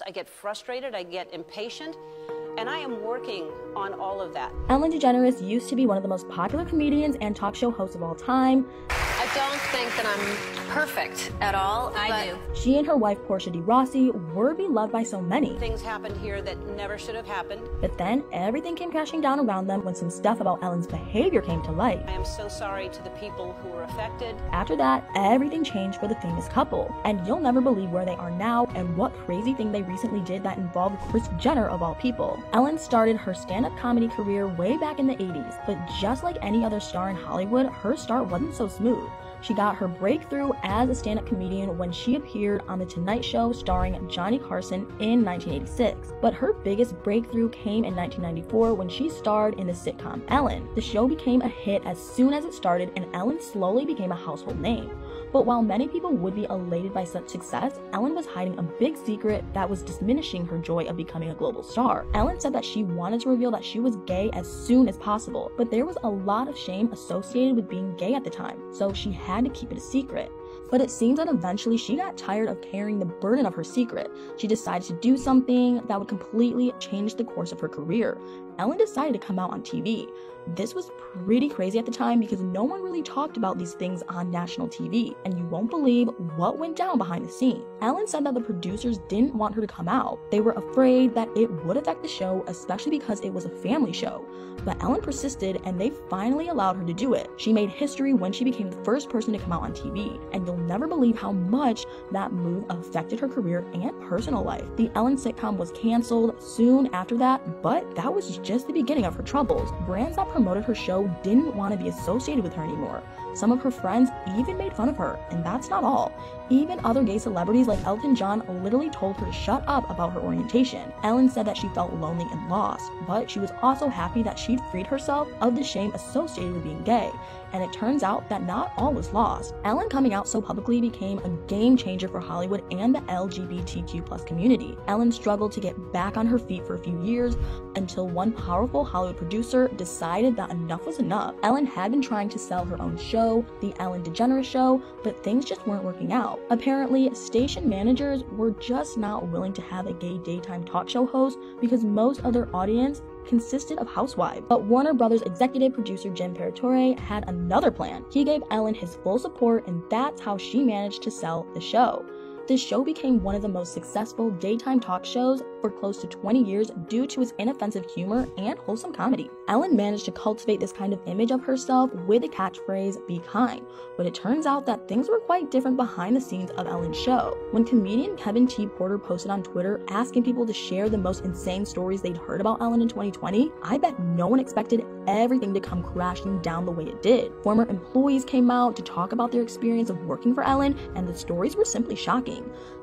I get frustrated, I get impatient, and I am working on all of that. Ellen DeGeneres used to be one of the most popular comedians and talk show hosts of all time. I don't think that I'm perfect at all. I do. She and her wife, Portia De Rossi, were beloved by so many. Things happened here that never should have happened. But then everything came crashing down around them when some stuff about Ellen's behavior came to light. I am so sorry to the people who were affected. After that, everything changed for the famous couple. And you'll never believe where they are now and what crazy thing they recently did that involved Kris Jenner of all people. Ellen started her stand-up comedy career way back in the 80s, but just like any other star in Hollywood, her start wasn't so smooth. She got her breakthrough as a stand-up comedian when she appeared on The Tonight Show starring Johnny Carson in 1986. But her biggest breakthrough came in 1994 when she starred in the sitcom Ellen. The show became a hit as soon as it started, and Ellen slowly became a household name. But while many people would be elated by such success, Ellen was hiding a big secret that was diminishing her joy of becoming a global star. Ellen said that she wanted to reveal that she was gay as soon as possible, but there was a lot of shame associated with being gay at the time, so she had to keep it a secret. But it seems that eventually she got tired of carrying the burden of her secret. She decided to do something that would completely change the course of her career. Ellen decided to come out on TV. This was pretty crazy at the time because no one really talked about these things on national TV, and you won't believe what went down behind the scenes. Ellen said that the producers didn't want her to come out. They were afraid that it would affect the show, especially because it was a family show. But Ellen persisted, and they finally allowed her to do it. She made history when she became the first person to come out on TV, and you'll never believe how much that move affected her career and personal life. The Ellen sitcom was canceled soon after that, but that was just the beginning of her troubles. Brands that promoted her show didn't want to be associated with her anymore. Some of her friends even made fun of her, and that's not all. Even other gay celebrities like Elton John literally told her to shut up about her orientation. Ellen said that she felt lonely and lost, but she was also happy that she'd freed herself of the shame associated with being gay. And it turns out that not all was lost. Ellen coming out so publicly became a game changer for Hollywood and the LGBTQ+ community. Ellen struggled to get back on her feet for a few years until one powerful Hollywood producer decided that enough was enough. Ellen had been trying to sell her own show, The Ellen DeGeneres Show, but things just weren't working out. Apparently, station managers were just not willing to have a gay daytime talk show host because most of their audience consisted of housewives. But Warner Brothers executive producer Jim Paratore had another plan. He gave Ellen his full support, and that's how she managed to sell the show. The show became one of the most successful daytime talk shows for close to 20 years due to its inoffensive humor and wholesome comedy. Ellen managed to cultivate this kind of image of herself with the catchphrase, "Be kind," but it turns out that things were quite different behind the scenes of Ellen's show. When comedian Kevin T. Porter posted on Twitter asking people to share the most insane stories they'd heard about Ellen in 2020, I bet no one expected everything to come crashing down the way it did. Former employees came out to talk about their experience of working for Ellen, and the stories were simply shocking.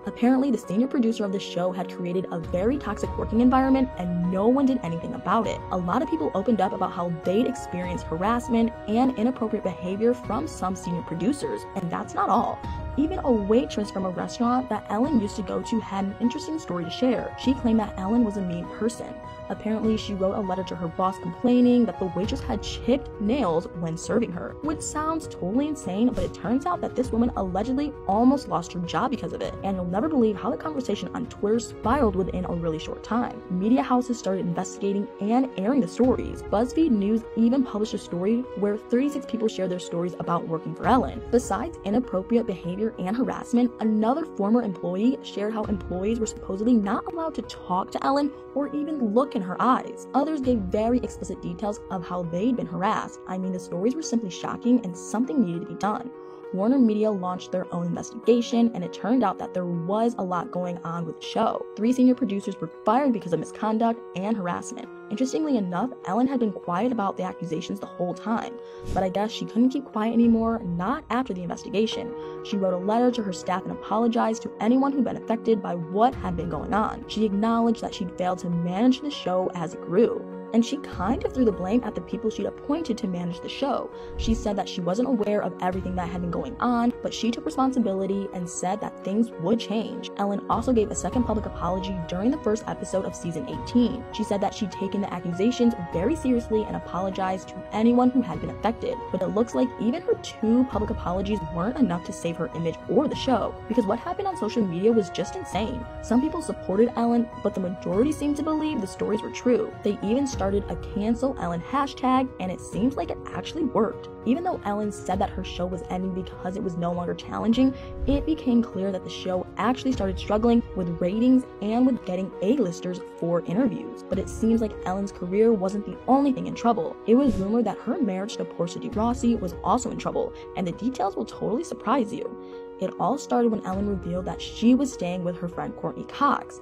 Apparently, the senior producer of the show had created a very toxic working environment, and no one did anything about it. A lot of people opened up about how they'd experienced harassment and inappropriate behavior from some senior producers, and that's not all. Even a waitress from a restaurant that Ellen used to go to had an interesting story to share. She claimed that Ellen was a mean person. Apparently, she wrote a letter to her boss complaining that the waitress had chipped nails when serving her, which sounds totally insane, but it turns out that this woman allegedly almost lost her job because of it. And you'll never believe how the conversation on Twitter spiraled within a really short time. Media houses started investigating and airing the stories. BuzzFeed News even published a story where 36 people shared their stories about working for Ellen. Besides inappropriate behavior and harassment, another former employee shared how employees were supposedly not allowed to talk to Ellen or even look in her eyes. Others gave very explicit details of how they'd been harassed. I mean, the stories were simply shocking, and something needed to be done. Warner Media launched their own investigation, and it turned out that there was a lot going on with the show. 3 senior producers were fired because of misconduct and harassment. Interestingly enough, Ellen had been quiet about the accusations the whole time, but I guess she couldn't keep quiet anymore, not after the investigation. She wrote a letter to her staff and apologized to anyone who'd been affected by what had been going on. She acknowledged that she'd failed to manage the show as it grew. and she kind of threw the blame at the people she'd appointed to manage the show. She said that she wasn't aware of everything that had been going on, but she took responsibility and said that things would change. Ellen also gave a second public apology during the first episode of season 18. She said that she'd taken the accusations very seriously and apologized to anyone who had been affected, but it looks like even her 2 public apologies weren't enough to save her image or the show, because what happened on social media was just insane. Some people supported Ellen, but the majority seemed to believe the stories were true. They even started a cancel Ellen hashtag, and it seems like it actually worked. Even though Ellen said that her show was ending because it was no longer challenging, it became clear that the show actually started struggling with ratings and with getting A-listers for interviews. But it seems like Ellen's career wasn't the only thing in trouble. It was rumored that her marriage to Portia De Rossi was also in trouble, and the details will totally surprise you. It all started when Ellen revealed that she was staying with her friend Courtney Cox.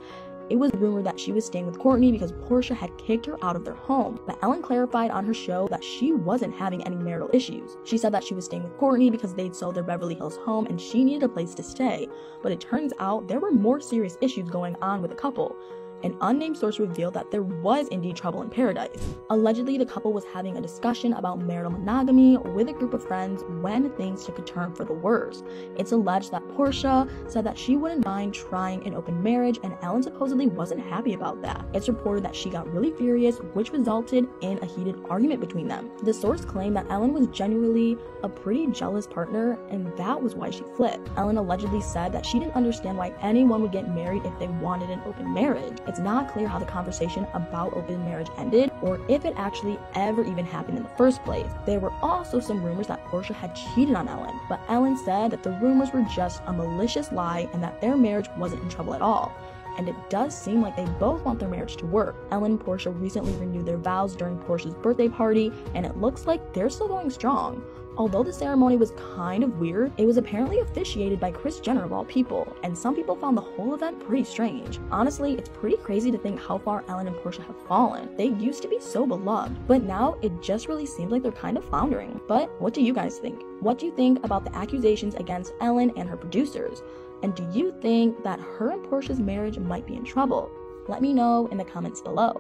It was rumored that she was staying with Courtney because Portia had kicked her out of their home, but Ellen clarified on her show that she wasn't having any marital issues. She said that she was staying with Courtney because they'd sold their Beverly Hills home and she needed a place to stay, but it turns out there were more serious issues going on with the couple. An unnamed source revealed that there was indeed trouble in paradise. Allegedly, the couple was having a discussion about marital monogamy with a group of friends when things took a turn for the worse. It's alleged that Portia said that she wouldn't mind trying an open marriage, and Ellen supposedly wasn't happy about that. It's reported that she got really furious, which resulted in a heated argument between them. The source claimed that Ellen was genuinely a pretty jealous partner, and that was why she flipped. Ellen allegedly said that she didn't understand why anyone would get married if they wanted an open marriage. It's not clear how the conversation about open marriage ended, or if it actually ever even happened in the first place. There were also some rumors that Portia had cheated on Ellen, but Ellen said that the rumors were just a malicious lie and that their marriage wasn't in trouble at all. And it does seem like they both want their marriage to work. Ellen and Portia recently renewed their vows during Portia's birthday party, and it looks like they're still going strong. Although the ceremony was kind of weird, it was apparently officiated by Kris Jenner of all people, and some people found the whole event pretty strange. Honestly, it's pretty crazy to think how far Ellen and Portia have fallen. They used to be so beloved, but now it just really seems like they're kind of floundering. But what do you guys think? What do you think about the accusations against Ellen and her producers? And do you think that her and Portia's marriage might be in trouble? Let me know in the comments below.